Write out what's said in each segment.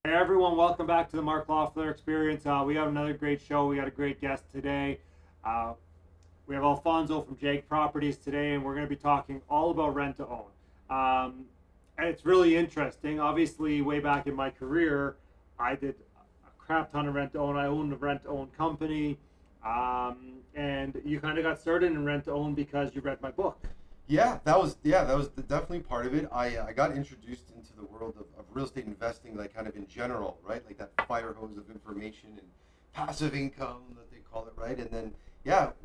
Hey everyone, welcome back to the Mark Loeffler Experience. We have another great show. We got a great guest today. Uh, we have Alfonso from Jag Properties today, and we're going to be talking all about rent to own. And it's really interesting. Obviously, way back in my career, I did a crap ton of rent to own. I owned a rent to own company, and you kind of got started in rent to own because you read my book. Yeah, that was definitely part of it. I got introduced into the world of real estate investing, like kind of in general, right? Like that fire hose of information and passive income that they call it, right? And then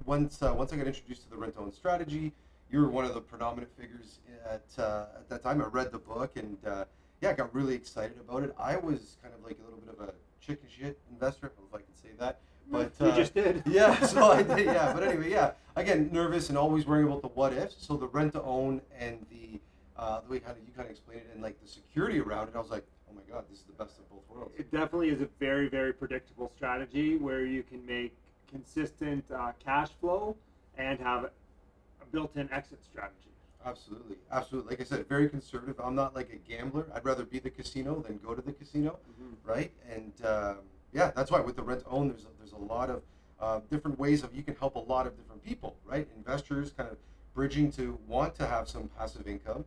once I got introduced to the rent own strategy, you were one of the predominant figures at that time. I read the book and I got really excited about it. I was kind of like a little bit of a chicken shit investor, I don't know if I can say that, but You just did. yeah, so I did, yeah. But anyway, yeah, again, nervous and always worrying about the what ifs. So the rent to own and the way you kind of explained it and like the security around it, I was like, oh my god, this is the best of both worlds. It definitely is a very, very predictable strategy where you can make consistent cash flow and have a built-in exit strategy. Absolutely, absolutely. Like I said, very conservative. I'm not like a gambler. I'd rather be the casino than go to the casino, right? And that's why with the rent to own, there's a lot of different ways of you can help a lot of different people, right? Investors kind of bridging to want to have some passive income.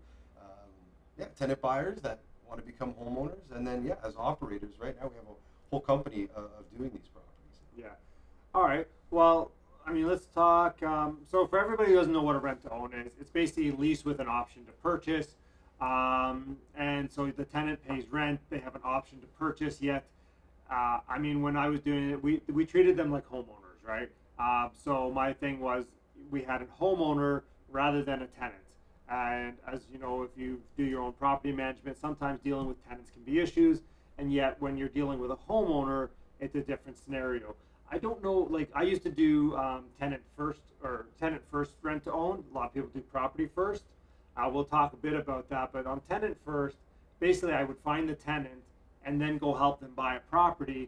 Tenant buyers that want to become homeowners, and then as operators, right now we have a whole company of doing these properties. Yeah. All right. Well, I mean, let's talk. So, for everybody who doesn't know what a rent to own is, it's basically a lease with an option to purchase. And so the tenant pays rent. They have an option to purchase. Yet, I mean, when I was doing it, we treated them like homeowners, right? So my thing was we had a homeowner rather than a tenant. And as you know, if you do your own property management, sometimes dealing with tenants can be issues. And yet, when you're dealing with a homeowner, it's a different scenario. I don't know. Like I used to do tenant first rent to own. A lot of people do property first. We'll talk a bit about that. But on tenant first, basically, I would find the tenant and then go help them buy a property.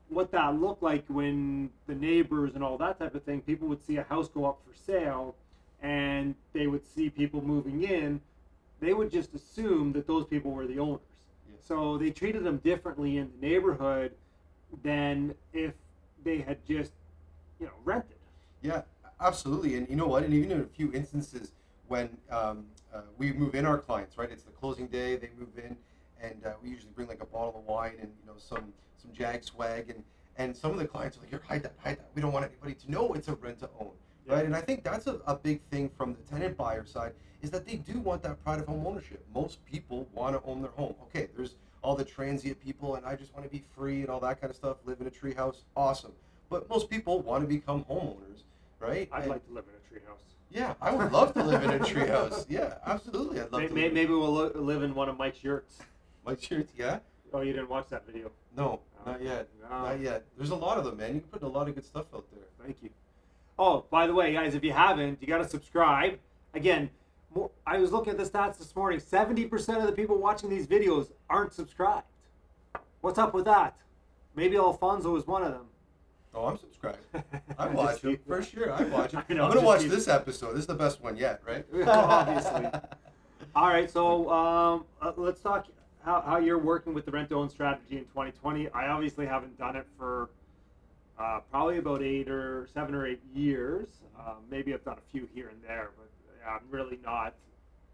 What that looked like when the neighbors and all that type of thing, people would see a house go up for sale, and they would see people moving in. They would just assume that those people were the owners. Yeah. So they treated them differently in the neighborhood than if they had just, rented. Yeah, absolutely. And you know what? And even in a few instances when we move in our clients, right? It's the closing day. They move in, and we usually bring like a bottle of wine and some Jag swag, and some of the clients are like, "Here, hide that. We don't want anybody to know it's a rent to own." Yeah. Right, and I think that's a big thing from the tenant buyer side is that they do want that pride of home ownership. Most people want to own their home. Okay, there's all the transient people, and I just want to be free and all that kind of stuff. Live in a tree house, awesome. But most people want to become homeowners, right? I'd like to live in a treehouse. Yeah, I would love to live in a tree house. Yeah, absolutely, I'd love to. Maybe we'll live in one of Mike's yurts. Mike's yurts, yeah. Oh, you didn't watch that video? No, not yet. No. Not yet. There's a lot of them, man. You can put a lot of good stuff out there. Thank you. Oh, by the way, guys, if you haven't, you got to subscribe. Again, I was looking at the stats this morning. 70% of the people watching these videos aren't subscribed. What's up with that? Maybe Alfonso is one of them. Oh, I'm subscribed. I watch them for sure. I watch it. I'm know, gonna watch keep- this episode. This is the best one yet, right? Obviously. All right, so let's talk how you're working with the rent-to-own strategy in 2020. I obviously haven't done it for probably about 7 or 8 years. Maybe I've done a few here and there, but I'm really not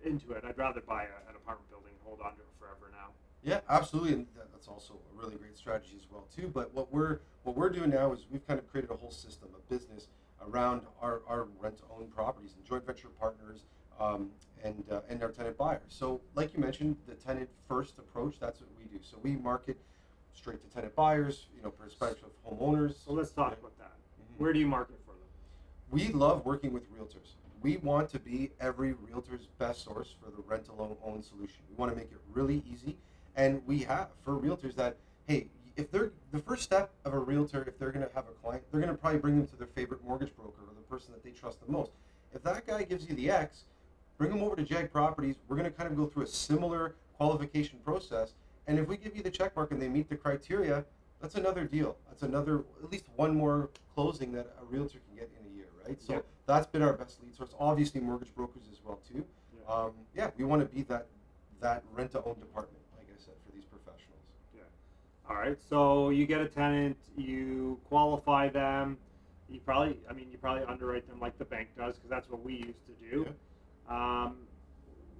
into it. I'd rather buy an apartment building and hold on to it forever now. Yeah, absolutely, and that's also a really great strategy as well too. But what we're doing now is we've kind of created a whole system, a business around our rent-to-own properties and joint venture partners, and our tenant buyers. So, like you mentioned, the tenant first approach. That's what we do. So we market straight to tenant buyers, prospective homeowners. So let's talk about that. Where do you market for them? We love working with realtors. We want to be every realtor's best source for the rent-to-own solution. We want to make it really easy. And we have for realtors that, hey, if they're the first step of a realtor, if they're going to have a client, they're going to probably bring them to their favorite mortgage broker or the person that they trust the most. If that guy gives you the X, bring them over to Jag Properties. We're going to kind of go through a similar qualification process. And if we give you the check mark and they meet the criteria, that's another deal. That's another, at least one more closing that a realtor can get in a year, right? So that's been our best lead source. Obviously, mortgage brokers as well too. We want to be that rent-to-own department, like I said, for these professionals. All right. So you get a tenant, you qualify them. You probably underwrite them like the bank does because that's what we used to do. Yeah. Um,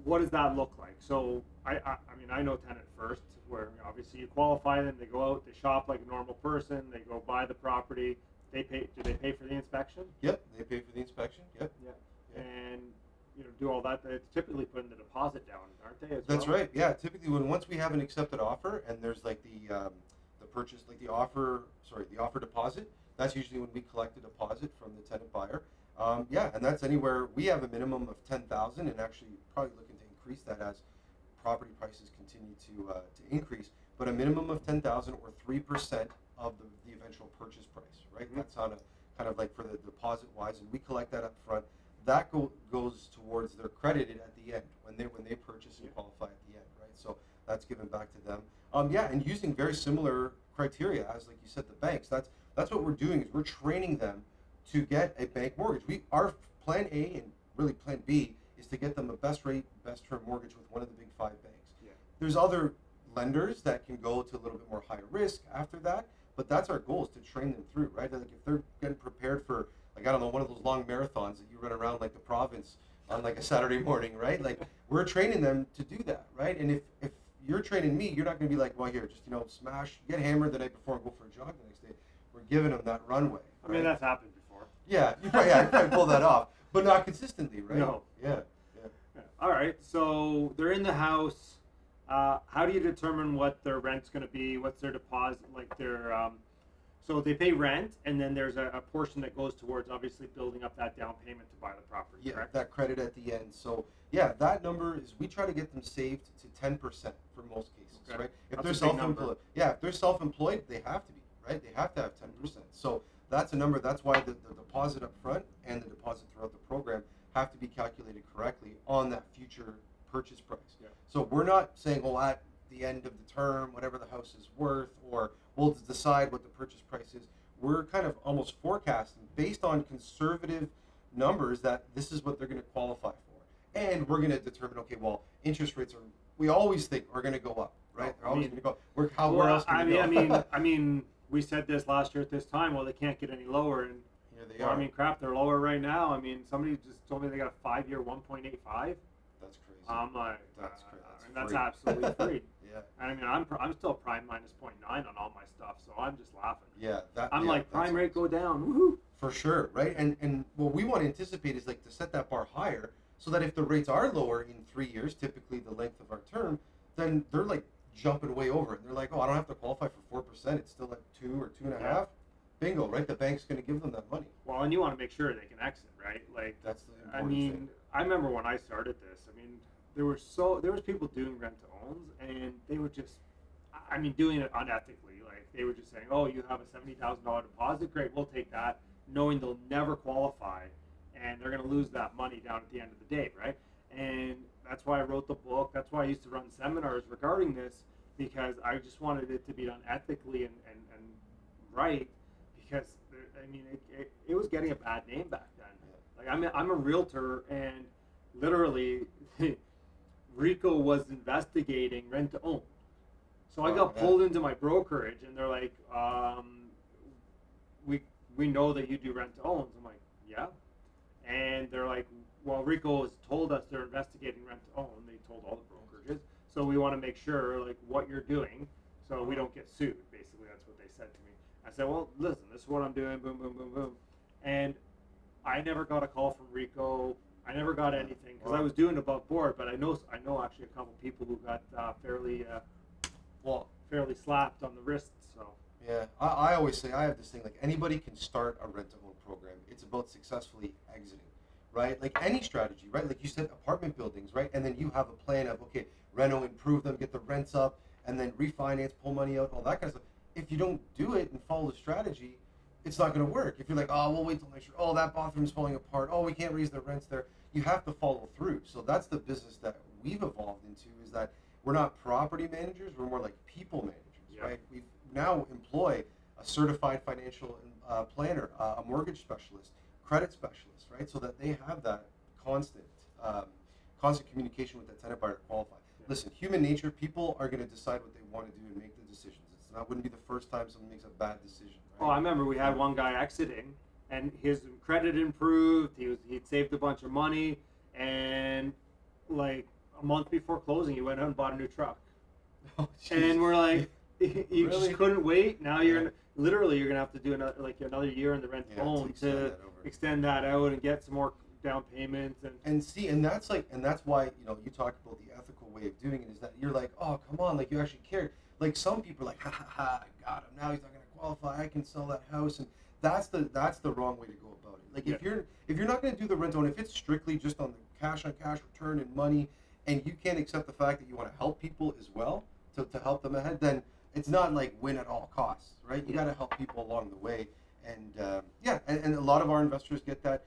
what does that look like? So I know tenant first, where obviously you qualify them, they go out, they shop like a normal person, they go buy the property, they pay. Do they pay for the inspection? Yep, they pay for the inspection. Yep. Yeah. Yep. And do all that. It's typically putting the deposit down, aren't they? As That's well? right. Yeah, typically once we have an accepted offer and there's like the purchase, like the offer deposit. That's usually when we collect a deposit from the tenant buyer. Yeah, and that's anywhere we have a minimum of 10,000, and actually probably looking to increase that as property prices continue to increase. But a minimum of 10,000 or 3% of the eventual purchase price, right? Mm-hmm. That's on a kind of like for the deposit wise, and we collect that up front. That goes towards their credited at the end when they purchase and qualify at the end, right? So that's given back to them. Yeah, and using very similar criteria as like you said, the banks. That's what we're doing is we're training them to get a bank mortgage. Our plan A and really plan B is to get them a best rate, best term mortgage with one of the big five banks. Yeah. There's other lenders that can go to a little bit more higher risk after that, but that's our goal is to train them through, right? Like if they're getting prepared for like I don't know one of those long marathons that you run around like the province on like a Saturday morning, right? Like we're training them to do that, right? And if you're training me, you're not going to be like, well, here, just smash, get hammered the night before and go for a jog the next day. We're giving them that runway. I mean, that's happened before. Yeah, you probably pull that off, but not consistently, right? No. Yeah. All right. So they're in the house. How do you determine what their rent's going to be? What's their deposit? Like so they pay rent, and then there's a portion that goes towards obviously building up that down payment to buy the property. Yeah, correct? that credit at the end. So yeah, that number is we try to get them saved to 10% for most cases, Okay. right? If That's they're a big self-employed, number. yeah, if they're self-employed, they have to be, right? They have to have 10%. So that's a number. That's why the deposit up front and the deposit throughout the program have to be calculated correctly on that future purchase price. Yeah. So we're not saying, oh, at the end of the term, whatever the house is worth, or we'll decide what the purchase price is. We're kind of almost forecasting based on conservative numbers that this is what they're going to qualify for. And we're going to determine, okay, well, interest rates we always think are going to do up, right? They're always going to go. Where else can they go? I mean, we said this last year at this time. Well, they can't get any lower, and Here they are. I mean, crap, they're lower right now. I mean, somebody just told me they got a 5-year 1.85. That's crazy. I'm like, That's crazy. and that's free. absolutely free. Yeah. And I mean, I'm still prime minus 0.9 on all my stuff, so I'm just laughing. Yeah. I'm yeah, like, that's prime rate go down, woohoo! For sure, right? And what we want to anticipate is like to set that bar higher so that if the rates are lower in 3 years, typically the length of our term, then they're like jumping way over it. They're like, oh, I don't have to qualify for 4%. It's still at 2 or 2.5. Yeah. Bingo, right? The bank's going to give them that money. Well, and you want to make sure they can exit, right? Like, That's the I important mean, thing. I remember when I started this. I mean, there was people doing rent to owns, and they were just, I mean, doing it unethically. Like they were just saying, "Oh, you have a $70,000 deposit, great, we'll take that," knowing they'll never qualify, and they're going to lose that money down at the end of the day, right? And that's why I wrote the book. That's why I used to run seminars regarding this because I just wanted it to be done ethically and right. Because I mean, it was getting a bad name back then. Yeah. Like I'm a realtor, and literally, Rico was investigating rent to own. So I got pulled into my brokerage, and they're like, "We know that you do rent to owns." I'm like, "Yeah," and they're like, "Well, Rico has told us they're investigating rent to own. They told all the brokerages, so we want to make sure like what you're doing, so we don't get sued." Basically, that's what they said to me. I said, "Well, listen, this is what I'm doing. Boom, boom, boom, boom," and I never got a call from Rico. I never got anything because I was doing above board. But I know actually a couple people who got fairly slapped on the wrist. So Yeah, I always say I have this thing like anybody can start a rent-to-own program. It's about successfully exiting, right? Like any strategy, right? Like you said, apartment buildings, right? And then you have a plan of okay, reno, improve them, get the rents up, and then refinance, pull money out, all that kind of stuff. If you don't do it and follow the strategy, it's not going to work. If you're like, oh, we'll wait till next year. Oh, that bathroom's falling apart. Oh, we can't raise the rents there. You have to follow through. So that's the business that we've evolved into is that we're not property managers. We're more like people managers, right? We now employ a certified financial planner, a mortgage specialist, credit specialist, right? So that they have that constant communication with the tenant buyer to qualify. Yeah. Listen, human nature, people are going to decide what they want to do and make the decisions. It's That wouldn't be the first time someone makes a bad decision. Oh, Right? I remember we had one guy exiting, and his credit improved. He'd saved a bunch of money, and like a month before closing, he went out and bought a new truck. Oh, And we're like, you Really? just couldn't wait. Now you're Yeah. literally you're gonna have to do another year in the rent Yeah, home extend to that over. extend that out and get some more down payments And see, and that's why, you talk about the ethical way of doing it, is that you're like, oh, come on, like, you actually care. Like, some people are like, ha ha ha, I got him, now he's not going to qualify, I can sell that house. And that's the wrong way to go about it. Like, if you're not going to do the rent own, if it's strictly just on the cash on cash return and money, and you can't accept the fact that you want to help people as well to help them ahead, then it's not like win at all costs, right? You got to help people along the way. And and a lot of our investors get that.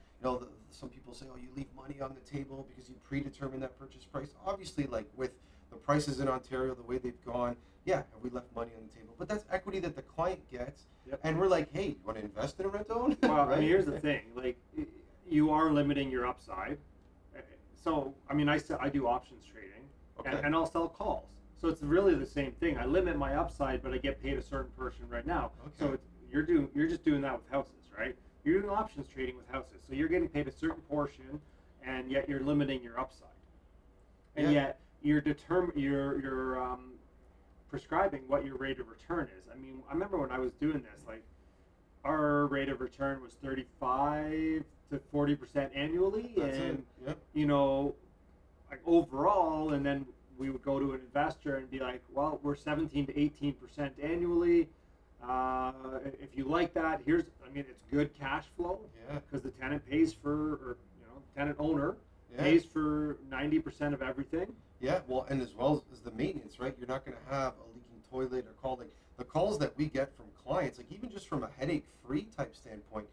Some people say, oh, you leave money on the table because you predetermine that purchase price. Obviously, like, with the prices in Ontario, the way they've gone, have we left money on the table? But that's equity that the client gets. Yep. And we're like, hey, you want to invest in a rent own? well, Right? I mean, here's the thing: like, you are limiting your upside. So, I mean, I do options trading, Okay. and I'll sell calls. So it's really the same thing. I limit my upside, but I get paid a certain portion right now. Okay. So you're just doing that with houses, right? You're doing options trading with houses, so you're getting paid a certain portion, and yet you're limiting your upside, and yet you're prescribing what your rate of return is. I mean, I remember when I was doing this, like, our rate of return was 35 to 40% annually, That's and it. Yep. like, overall, and then we would go to an investor and be like, well, we're 17 to 18% annually. If you like that, it's good cash flow, Yeah. because the tenant pays for, or tenant owner Yeah. pays for 90% of everything. Yeah, well, and as well as the maintenance, right? You're not going to have a leaking toilet or call. Like, the calls that we get from clients, like, even just from a headache-free type standpoint,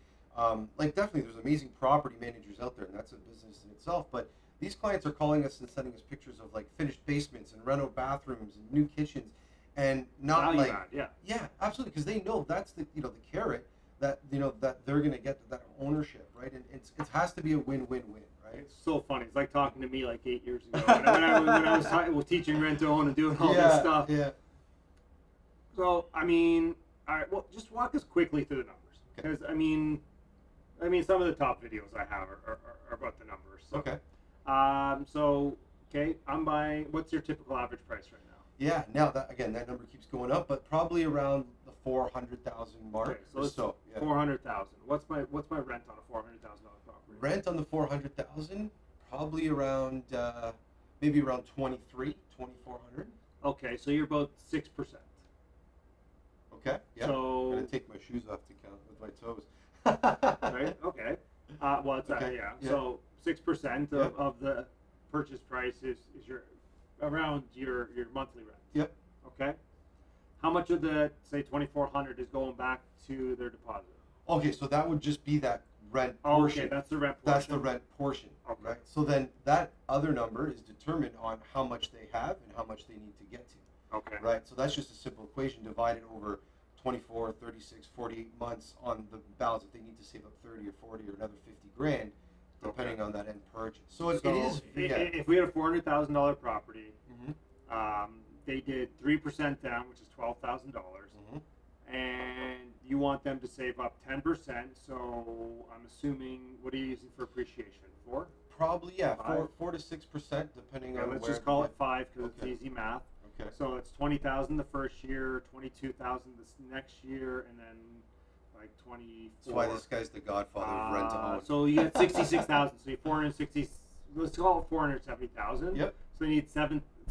like, definitely there's amazing property managers out there, and that's a business in itself. But these clients are calling us and sending us pictures of, like, finished basements and reno bathrooms and new kitchens, and not Value like, add, yeah, absolutely, because they know that's the the carrot that that they're going to get, that ownership, right? And it has to be a win-win-win, right? It's so funny. It's like talking to me like 8 years ago when I was teaching rent to own and doing all this stuff. Yeah. So, I mean, all right, well, just walk us quickly through the numbers, Okay. because I mean, some of the top videos I have are about the numbers. So, Okay. Okay, I'm buying. What's your typical average price right now? Yeah. Now that number keeps going up, but probably around the 400,000 mark. Okay, so or it's so. Yeah. 400,000. What's my rent on a $400,000 property? Rent on the 400,000, probably around maybe around 2,400. Okay, so you're about 6%. Okay. Yeah. So I'm gonna take my shoes off to count with my toes. right. Okay. Well, it's Okay, yeah. yeah. So 6% of the purchase price is your around your monthly rent. Yep. Okay. How much of the, say, 2,400 is going back to their deposit? Okay, so that would just be that rent Oh, portion. okay, that's the rent portion. That's the rent portion. Okay. Right. So then that other number is determined on how much they have and how much they need to get to. Okay. Right. So that's just a simple equation divided over 24, 36, 48 months on the balance. If they need to save up 30 or 40 or another 50 grand, depending on that end purchase. So it is. Yeah. If we had a $400,000 property, Mm-hmm. they did 3% down, which is $12,000, Mm-hmm. and you want them to save up 10%. So I'm assuming, what are you using for appreciation? 4? Probably, yeah, 5? 4 to 6%, depending Okay, on. let's where just call you it 5 because Okay. it's easy math. Okay. So it's 20,000 the first year, 22,000 this next year, and then like 24. That's why this guy's the godfather of rent to own. So you get 66,000. So you 460. Let's call it 470,000. Yep. So you need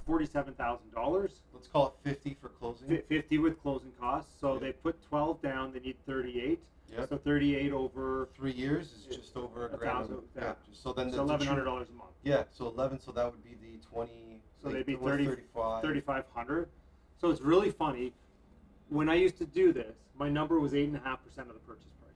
$47,000. Let's call it 50 for closing. 50 with closing costs. So Yeah. they put 12 down. They need 38. Yep. So 38 over 3 years is just over a grand. 1,000. Yeah. So then so $1,100 a month. Yeah. So 11. So that would be the 20. So like, they'd be what, 35. 3,500. So it's really funny. When I used to do this, my number was 8.5% of the purchase price.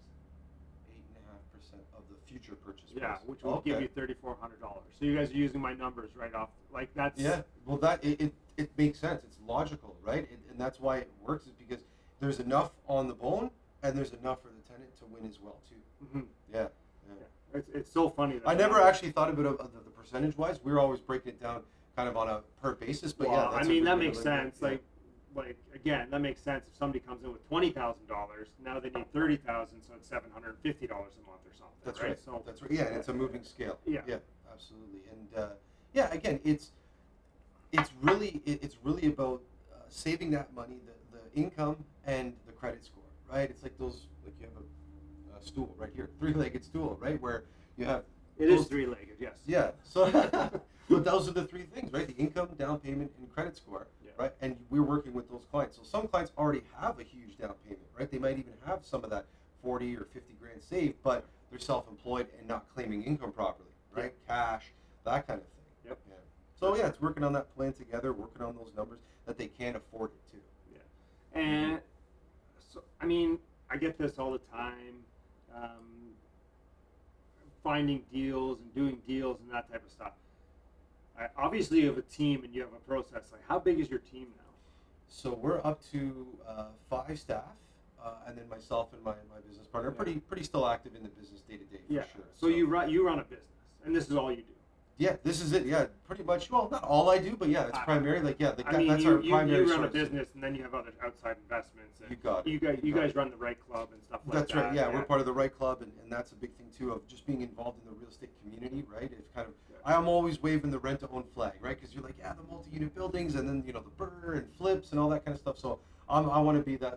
8.5% of the future purchase Yeah, price. which will give you $3,400. So you guys are using my numbers right off. Like that's. Yeah. Well, it makes sense. It's logical, right? And that's why it works, is because there's enough on the bone and there's enough for the tenant to win as well too. Mm-hmm. Yeah. It's so funny. I never actually thought about it the percentage wise. We were always breaking it down kind of on a per basis, but Well, yeah. I That's mean, a that good way makes to look at it. sense. Yeah. Like again, that makes sense. If somebody comes in with $20,000, now they need $30,000, so it's $750 a month or something. That's right. right. So That's right. Yeah, and it's a moving scale. Yeah. Yeah, absolutely. And yeah, again, it's really about saving that money, the income and the credit score, right? It's like those, like you have a stool right here, three-legged stool, right, where you have. It is three-legged, yes. Yeah. So, but those are the three things, right? The income, down payment, and credit score, right? And we're working with those clients. So some clients already have a huge down payment, right? They might even have some of that 40 or 50 grand saved, but they're self-employed and not claiming income properly, right? Cash, that kind of thing. Yep. Yeah. So yeah, it's working on that plan together, working on those numbers that they can afford it too. Yeah. And so, I mean, I get this all the time. Finding deals and doing deals and that type of stuff. Obviously, you have a team and you have a process. Like, how big is your team now? So we're up to 5 staff, and then myself and my business partner. Pretty still active in the business day to day for sure. So you run a business, and this is all you do. Yeah, this is it. Yeah, pretty much. Well, not all I do, but yeah, it's primarily like I mean, that's our primary. You run source. a business, and then you have other outside investments. And you got it. You guys run the Right Club and stuff like that. That's right. Yeah, we're part of the Right Club, and that's a big thing too of just being involved in the real estate community, right? It's kind of I'm always waving the rent to own flag, right? Because you're like, yeah, the multi-unit buildings, and then the burr and flips and all that kind of stuff. So I want to be the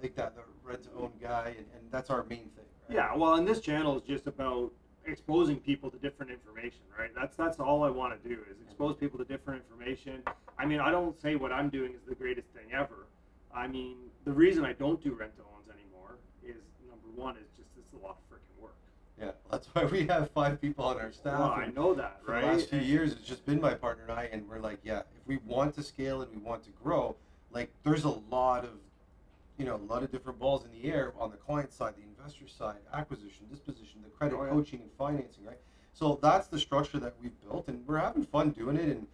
rent to own guy, and that's our main thing. Right? Yeah. Well, and this channel is just about exposing people to different information, right? That's all I want to do is expose people to different information. I mean, I don't say what I'm doing is the greatest thing ever. I mean, the reason I don't do rent-to-owns anymore is, number one, is just it's a lot of freaking work. Yeah, that's why we have 5 people on our staff. Well, I know that, for right? the last few years, it's just been my partner and I, and we're like, yeah, if we want to scale and we want to grow, like there's a lot of different balls in the air on the client side, the investor side, acquisition, disposition, the credit, coaching, and financing, right? So that's the structure that we've built, and we're having fun doing it, and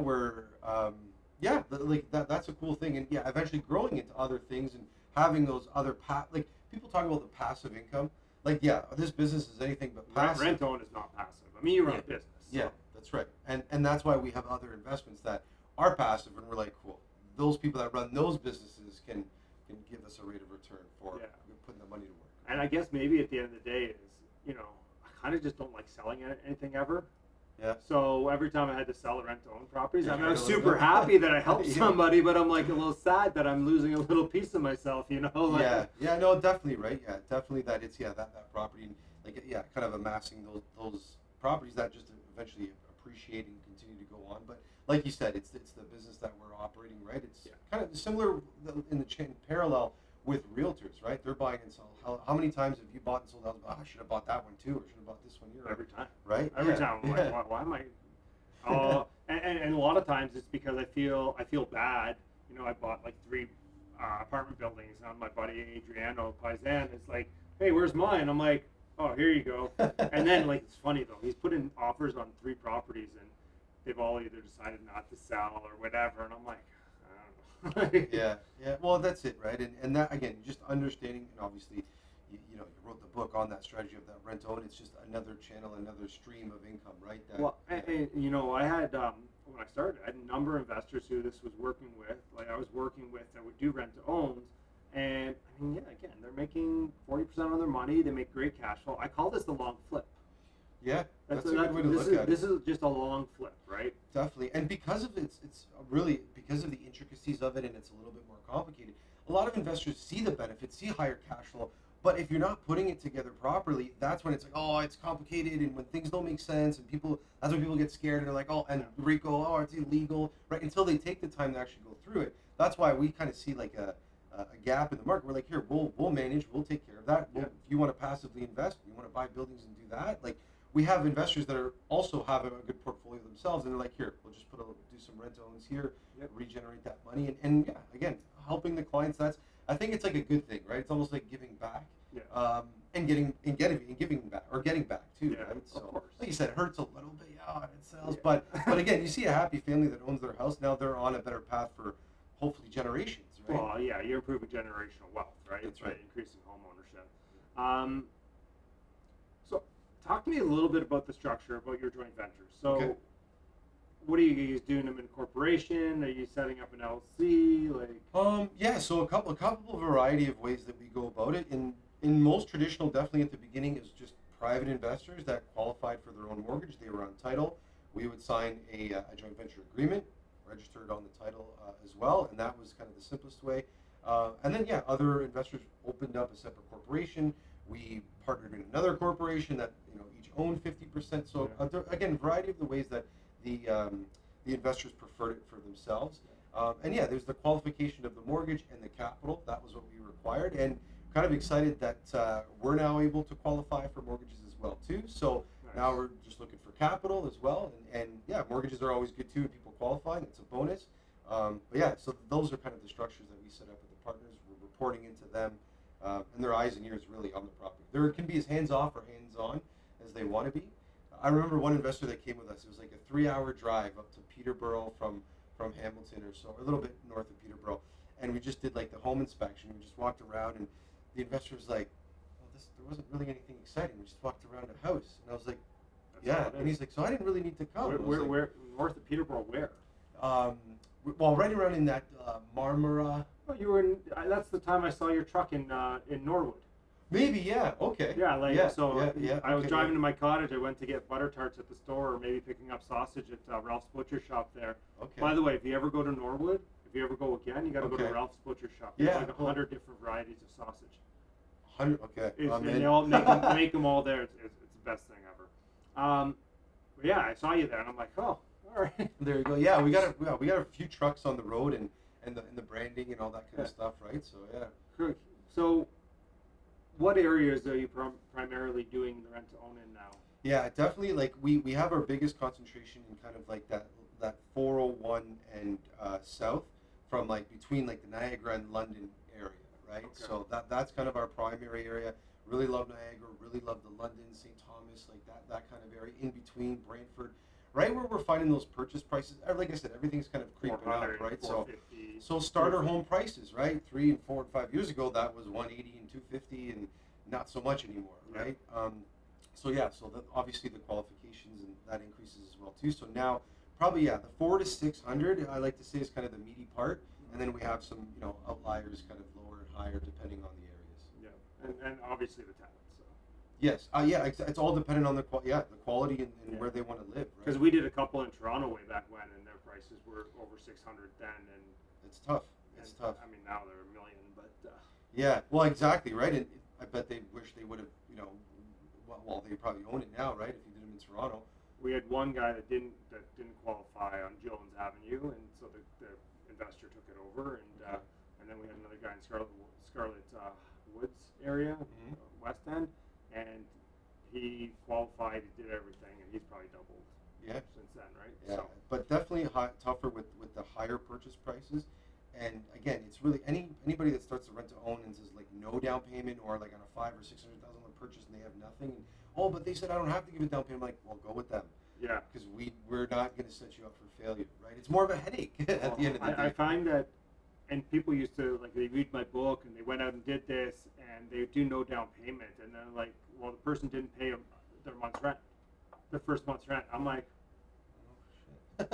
we're that's a cool thing, and yeah, eventually growing into other things and having those other people talk about the passive income, this business is anything but passive. Rent-own is not passive. I mean, you run a business. So. Yeah, that's right, and that's why we have other investments that are passive, and we're like, cool, those people that run those businesses can give us a rate of return for putting the money to work. And I guess maybe at the end of the day is, I kind of just don't like selling anything ever. Yeah. So every time I had to sell rent-to-own properties, I was super happy that I helped somebody, but I'm like a little sad that I'm losing a little piece of myself, Like, yeah, no, definitely, right? Yeah, definitely that it's that property, kind of amassing those properties that just eventually appreciate and continue to go on. But like you said, it's the business that we're operating, right? It's kind of similar in the chain parallel with realtors, right? They're buying and selling. How many times have you bought and sold houses? I should have bought that one too, or should have bought this one here. Every time. Right? Every time. I'm like, why am I? And a lot of times it's because I feel bad. I bought like 3 apartment buildings, and my buddy Adriano Paisan is like, hey, where's mine? I'm like, oh, here you go. And then it's funny though, he's put in offers on 3 properties, and they've all either decided not to sell or whatever, and I'm like, I don't know. Yeah. Well, that's it, right? And that again, just understanding, and obviously, you wrote the book on that strategy of that rent-own. It's just another channel, another stream of income, right? I had when I started, I had a number of investors who this was working with. I was working with that would do rent-to-owns, and I mean, again, they're making 40% on their money. They make great cash flow. I call this the long flip. Yeah, that's a good way to look at it. This is just a long flip, right? Definitely, and because of it's really because of the intricacies of it, and it's a little bit more complicated. A lot of investors see the benefits, see higher cash flow, but if you're not putting it together properly, that's when it's like, oh, it's complicated, and when things don't make sense, and that's when people get scared, and they're like, oh, and RICO, oh, it's illegal, right? Until they take the time to actually go through it. That's why we kind of see like a gap in the market. We're like, here, we'll manage, we'll take care of that. If you want to passively invest, you want to buy buildings and do that, we have investors that are also having a good portfolio themselves, and they're like, here, we'll just do some rent-owns here, regenerate that money, and again, helping the clients. I think it's like a good thing, right? It's almost like giving back, and giving back, or getting back too, right? So, like you said, it hurts a little bit, and it sells, but again, you see a happy family that owns their house. Now they're on a better path for hopefully generations, right? Well, yeah, you're improving generational wealth, right? That's right. Increasing home ownership. So talk to me a little bit about the structure, about your joint ventures. So what are you guys doing them in corporation? Are you setting up an LLC? Like, Yeah, so a couple of variety of ways that we go about it. In most traditional, definitely at the beginning, is just private investors that qualified for their own mortgage. They were on title. We would sign a joint venture agreement, registered on the title as well, and that was kind of the simplest way. And then, yeah, other investors opened up a separate corporation. We partnered in another corporation that each owned 50%. So again, variety of the ways that the investors preferred it for themselves. And yeah, there's the qualification of the mortgage and the capital. That was what we required, and kind of excited that we're now able to qualify for mortgages as well too. So now we're just looking for capital as well, and yeah, mortgages are always good too. And people qualifying, it's a bonus. But yeah, so those are kind of the structures that we set up with the partners. We're reporting into them, and their eyes and ears really on the property. There can be as hands off or hands on as they want to be. I remember one investor that came with us. It was like a 3-hour drive up to Peterborough from Hamilton or so, a little bit north of Peterborough, and we just did like the home inspection. We just walked around, and the investor was like, "Well, there wasn't really anything exciting. We just walked around the house," and I was like, "Yeah," and he's like, "So I didn't really need to come." Where north of Peterborough? Where? Well, right around in that Marmara. Oh, you were in. That's the time I saw your truck in Norwood. Maybe, yeah, okay. Yeah, I was okay, driving to my cottage. I went to get butter tarts at the store, or maybe picking up sausage at Ralph's Butcher Shop there. Okay. By the way, if you ever go to Norwood, if you ever go again, you got to go to Ralph's Butcher Shop. There's like 100 different varieties of sausage. 100, okay. And they all make them all there. It's the best thing ever. But yeah, I saw you there, and I'm like, oh, all right. There you go. Yeah, we got a few trucks on the road, and the branding and all that kind of stuff, right? So yeah. Good. So, what areas are you primarily doing the rent to own in now? Yeah, definitely. Like we have our biggest concentration in kind of like that 401 and south, from like between like the Niagara and London area, right? Okay. So that's kind of our primary area. Really love Niagara. Really love the London, St. Thomas, like that kind of area. In between Brantford, right where we're finding those purchase prices. Like I said, everything's kind of creeping up, right? So starter home prices, right? 3 and 4 and 5 years ago, that was 180 and 250, and not so much anymore, right? So obviously the qualifications and that increases as well too. So now probably the 400 to 600, I like to say, is kind of the meaty part, and then we have some outliers, kind of lower and higher depending on the areas. Yeah, and obviously the tenants. So. Yes, it's all dependent on the quality and where they want to live. Because we did a couple in Toronto way back when, and their prices were over 600 then, and it's tough. It's tough. I mean, now they're $1 million, but. Yeah, well, exactly, right. And I bet they wish they would have, well, they probably own it now, right? If you did them in Toronto. We had one guy that didn't qualify on Jones Avenue, and so the investor took it over, and then we had another guy in Scarlet Woods area, West End, and he qualified. He did everything, and he's probably doubled. Since then, right? Yeah, so. But definitely tougher with the higher purchase prices. And again, it's really anybody that starts to rent to own and says like no down payment, or like on a $500,000 or $600,000 purchase and they have nothing. And, but they said I don't have to give a down payment. I'm like, well, go with them. Yeah. Because we're not going to set you up for failure, right? It's more of a headache at the end of the day. I find that, and people used to they read my book and they went out and did this and they do no down payment, and then like, well, the person didn't pay their month's rent, their first month's rent. I'm like,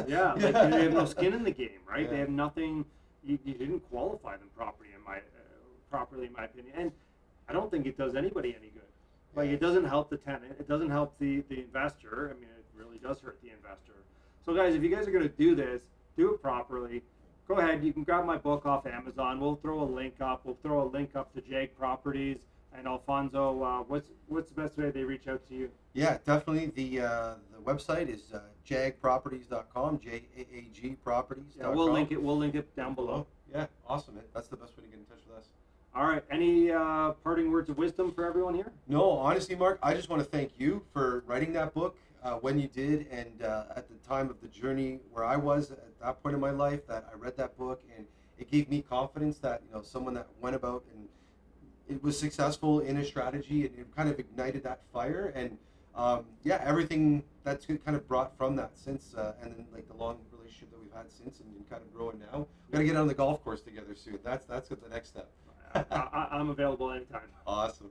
yeah, like they have no skin in the game, right? Yeah. They have nothing. You didn't qualify them properly in my opinion, and I don't think it does anybody any good. Like it doesn't help the tenant, it doesn't help the investor. I mean, it really does hurt the investor. So guys, if you guys are going to do this, do it properly. Go ahead, you can grab my book off Amazon. We'll throw a link up. We'll throw a link up to Jag Properties. And Alfonso, what's the best way they reach out to you? Yeah, definitely. The website is jagproperties.com, JAAG properties.com. Yeah, we'll link it down below. Yeah, awesome, man. That's the best way to get in touch with us. All right. Any parting words of wisdom for everyone here? No, honestly, Mark, I just want to thank you for writing that book when you did, and at the time of the journey where I was at that point in my life, that I read that book, and it gave me confidence that someone that went about and it was successful in a strategy, and it kind of ignited that fire, and everything that's kind of brought from that since, and then like the long relationship that we've had since, and kind of growing now. We got to get on the golf course together soon. That's the next step. I'm available anytime. Awesome.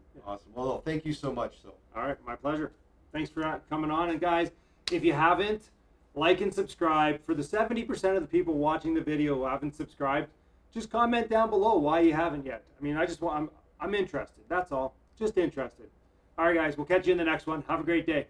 Well, thank you so much. So. All right, my pleasure. Thanks for coming on, and guys, if you haven't, like and subscribe. For the 70% of the people watching the video who haven't subscribed, just comment down below why you haven't yet. I mean, I'm interested. That's all. Just interested. All right, guys. We'll catch you in the next one. Have a great day.